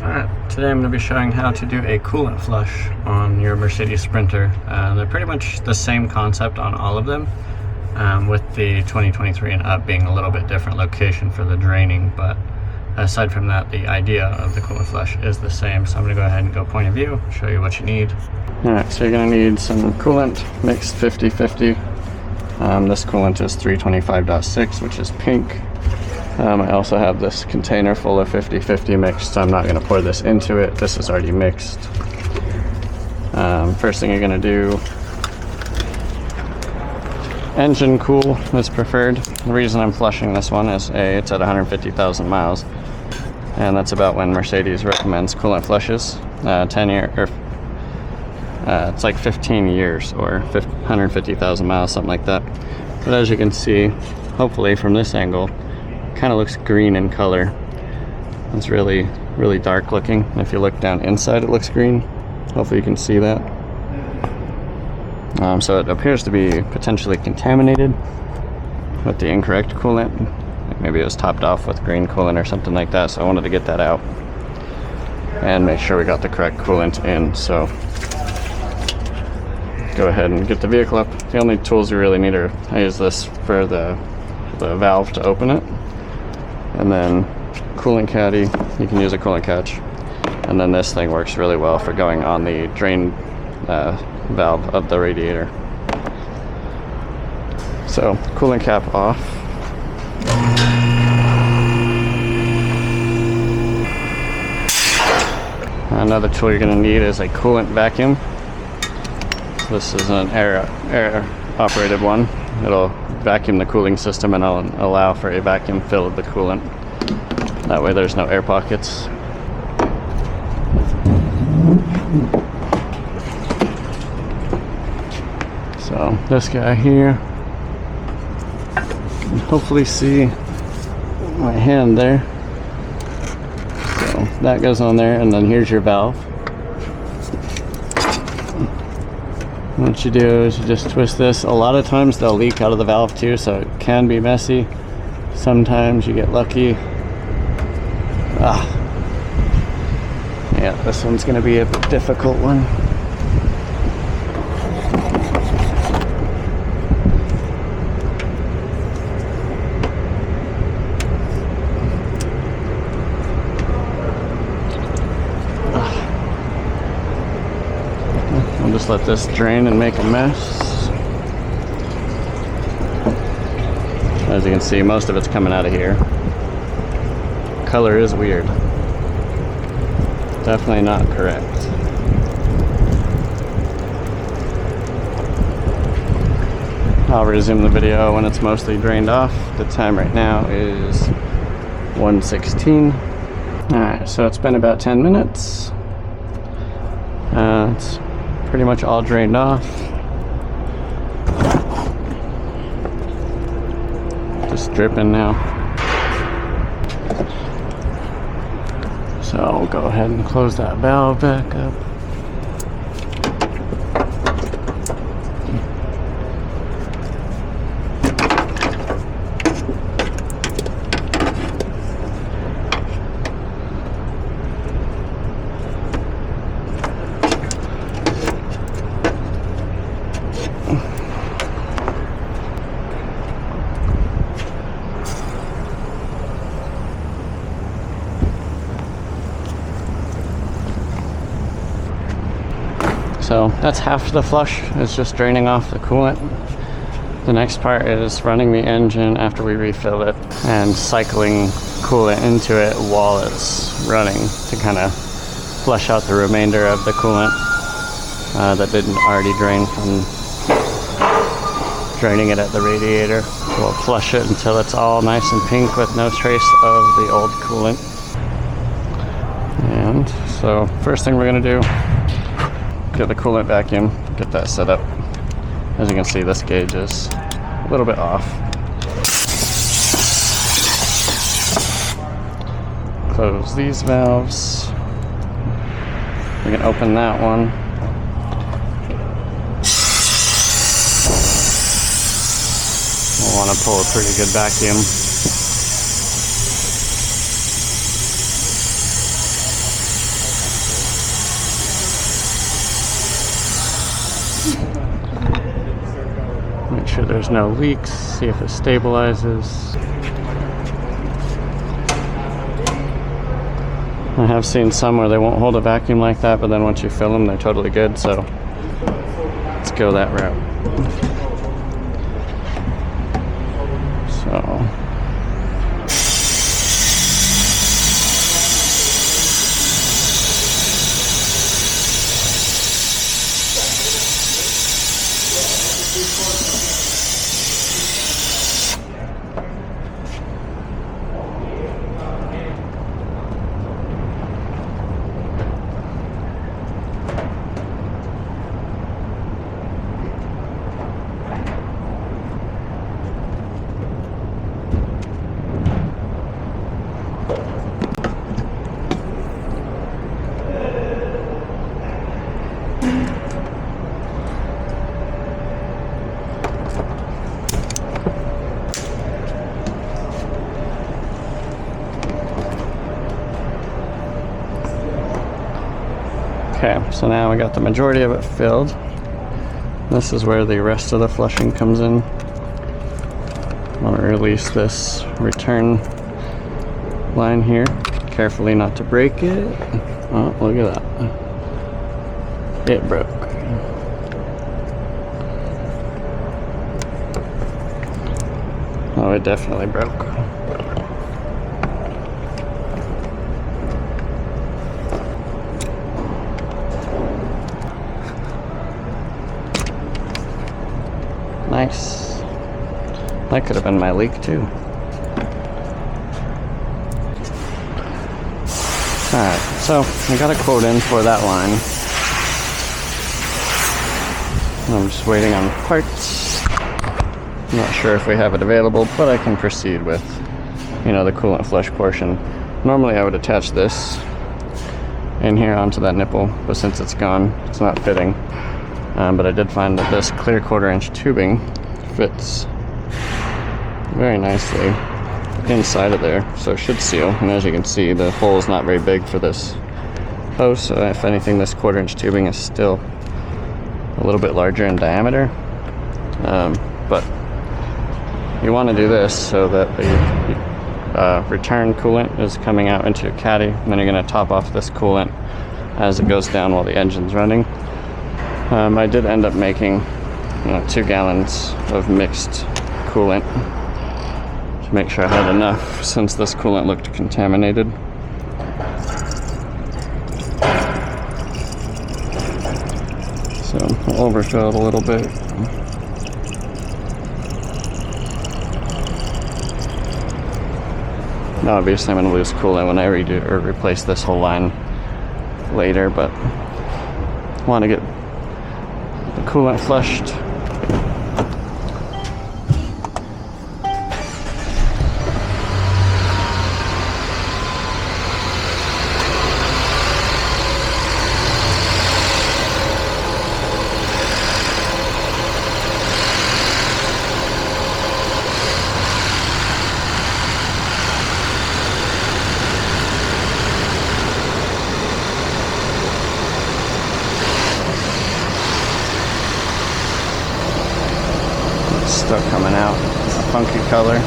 Alright, today I'm going to be showing how to do a coolant flush on your Mercedes Sprinter. They're pretty much the same concept on all of them, with the 2023 and up being a little bit different location for the draining, but aside from that, the idea of the coolant flush is the same. So I'm going to go ahead and go point of view, show you what you need. Alright, so you're going to need some coolant mixed 50-50. This coolant is 325.6, which is pink. I also have this container full of 50-50 mixed, so I'm not going to pour this into it. This is already mixed. First thing you're going to do, engine cool is preferred. The reason I'm flushing this one is it's at 150,000 miles, and that's about when Mercedes recommends coolant flushes. 10 year, or it's like 15 years or 150,000 miles, something like that. But as you can see, hopefully from this angle, kind of looks green in color. It's really dark looking. If you look down inside, it looks green. Hopefully you can see that. So it appears to be potentially contaminated with the incorrect coolant. Maybe it was topped off with green coolant or something like that, so I wanted to get that out and make sure we got the correct coolant in. So go ahead and get the vehicle up. The only tools you really need are, I use this for the valve to open it, and then coolant caddy. You can use a coolant catch, and then this thing works really well for going on the drain valve of the radiator. So coolant cap off. Another tool you're going to need is a coolant vacuum. This is an air operated one. It'll vacuum the cooling system and allow for a vacuum fill of the coolant. That way there's no air pockets. So this guy here, you can hopefully see my hand there. So that goes on there, and then here's your valve. What you do is you just twist this. A lot of times they'll leak out of the valve too, so it can be messy. Sometimes you get lucky. Yeah, this one's gonna be a difficult one. I'll just let this drain and make a mess. As you can see, most of it's coming out of here. Color is weird. Definitely not correct. I'll resume the video when it's mostly drained off. The time right now is 1:16. Alright, so it's been about 10 minutes. It's pretty much all drained off. Just dripping now. So I'll go ahead and close that valve back up. So that's half the flush, is just draining off the coolant. The next part is running the engine after we refill it and cycling coolant into it while it's running to kind of flush out the remainder of the coolant that didn't already drain from draining it at the radiator. We'll flush it until it's all nice and pink with no trace of the old coolant. And so first thing we're going to do, get the coolant vacuum, get that set up. As you can see, this gauge is a little bit off. Close these valves. We can open that one. We'll want to pull a pretty good vacuum. there's no leaks, see if it stabilizes. I have seen some where they won't hold a vacuum like that, but then once you fill them, they're totally good, so let's go that route. So okay, so now we got the majority of it filled. This is where the rest of the flushing comes in. I'm going to release this return line here. Carefully not to break it. Oh, look at that. It broke. Oh, it definitely broke. Nice. That could have been my leak too. Alright, so I got a quote in for that line. I'm just waiting on parts. I'm not sure if we have it available, but I can proceed with, the coolant flush portion. Normally I would attach this in here onto that nipple, but since it's gone, it's not fitting. But I did find that this clear 1/4-inch tubing fits very nicely inside of there, so it should seal. And as you can see, the hole is not very big for this hose, so if anything, this 1/4-inch tubing is still a little bit larger in diameter. But you want to do this so that the return coolant is coming out into your caddy, and then you're going to top off this coolant as it goes down while the engine's running. I did end up making 2 gallons of mixed coolant to make sure I had enough, since this coolant looked contaminated. So I'll overfill it a little bit. Now obviously I'm going to lose coolant when I redo or replace this whole line later, but I want to get the coolant flushed. Still coming out a funky color.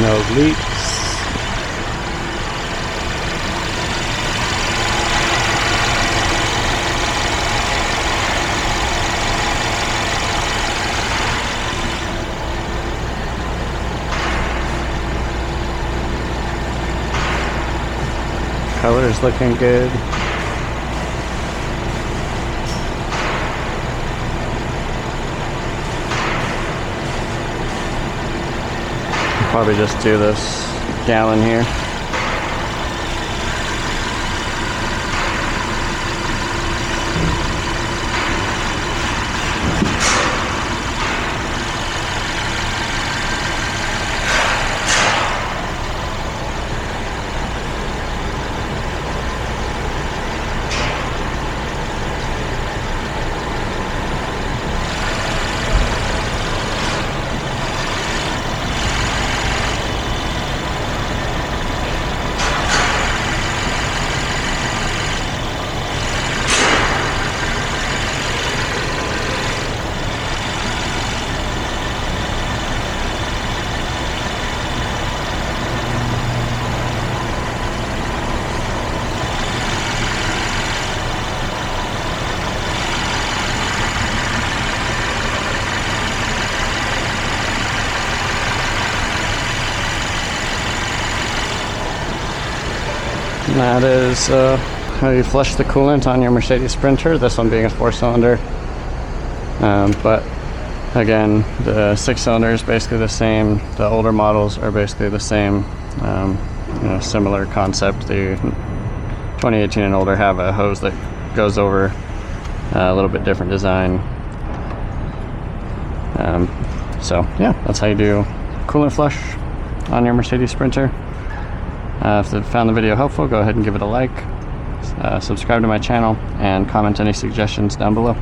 No leaks. Color is looking good. Probably just do this gallon here. And that is how you flush the coolant on your Mercedes Sprinter, this one being a 4-cylinder. But again, the 6-cylinder is basically the same. The older models are basically the same, similar concept. The 2018 and older have a hose that goes over, a little bit different design. So yeah, that's how you do coolant flush on your Mercedes Sprinter. If you found the video helpful, go ahead and give it a like, subscribe to my channel, and comment any suggestions down below.